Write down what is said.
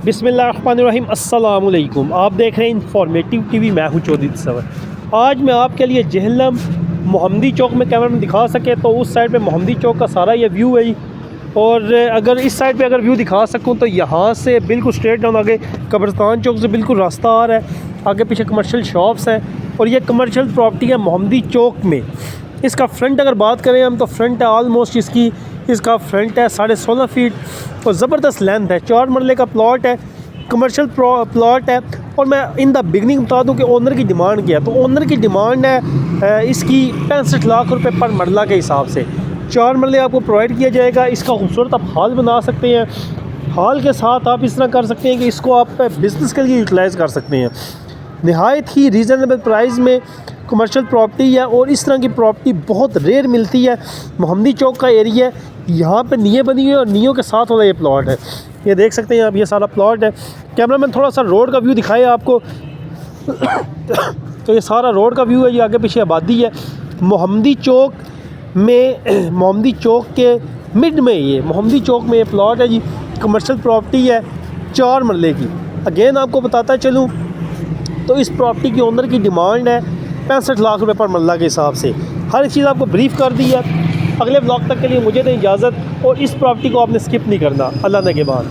बिस्मिल्लाहिर्रहमानिर्रहीम अस्सलाम वालेकुम। आप देख रहे हैं इंफॉर्मेटिव टीवी। मैं हूं चौधरी तसव्वुर। आज मैं आपके लिए जहलम मोहम्मदी चौक में कैमरा में दिखा सके तो उस साइड पे मोहम्मदी चौक का सारा ये व्यू है। और अगर इस साइड पे अगर व्यू दिखा सकूं तो यहाँ से बिल्कुल स्ट्रेट डाउन आगे कब्रिस्तान चौक से बिल्कुल रास्ता आ रहा है। आगे पीछे कमर्शियल शॉप्स हैं और ये कमर्शियल प्रॉपर्टी है मोहम्मदी चौक में। इसका फ्रंट अगर बात करें हम तो फ्रंट है ऑलमोस्ट इसका फ्रंट है 16.5 फीट और ज़बरदस्त लेंथ है। 4 मरले का प्लॉट है, कमर्शियल प्लॉट है। और मैं इन द बिगनिंग बता दूं कि ओनर की डिमांड क्या है। तो ओनर की डिमांड है इसकी 65 लाख रुपए पर मरला के हिसाब से। 4 मरले आपको प्रोवाइड किया जाएगा। इसका खूबसूरत आप हॉल बना सकते हैं। हॉल के साथ आप इस तरह कर सकते हैं कि इसको आप बिज़नेस के लिए यूटिलाइज़ कर सकते हैं। नहायत ही रीज़नेबल प्राइस में कमर्शियल प्रॉपर्टी है और इस तरह की प्रॉपर्टी बहुत रेयर मिलती है। मोहम्मदी चौक का एरिया है, यहाँ पे नीयें बनी हुई है और नीयों के साथ वाला ये प्लॉट है। ये देख सकते हैं आप, ये सारा प्लॉट है। कैमरामैन थोड़ा सा रोड का व्यू दिखाए आपको। तो ये सारा रोड का व्यू है। ये आगे पीछे आबादी है मोहम्मदी चौक में। मोहम्मदी चौक के मिड में ये मोहम्मदी चौक में ये प्लॉट है जी। कमर्शियल प्रॉपर्टी है 4 मरले की। अगेन आपको बताता चलूँ तो इस प्रॉपर्टी की ओनर की डिमांड है 65 लाख रुपए पर मरला के हिसाब से। हर चीज़ आपको ब्रीफ कर दी है। अगले ब्लॉग तक के लिए मुझे दें इजाज़त और इस प्रॉपर्टी को आपने स्किप नहीं करना। अल्लाह ने के बाद।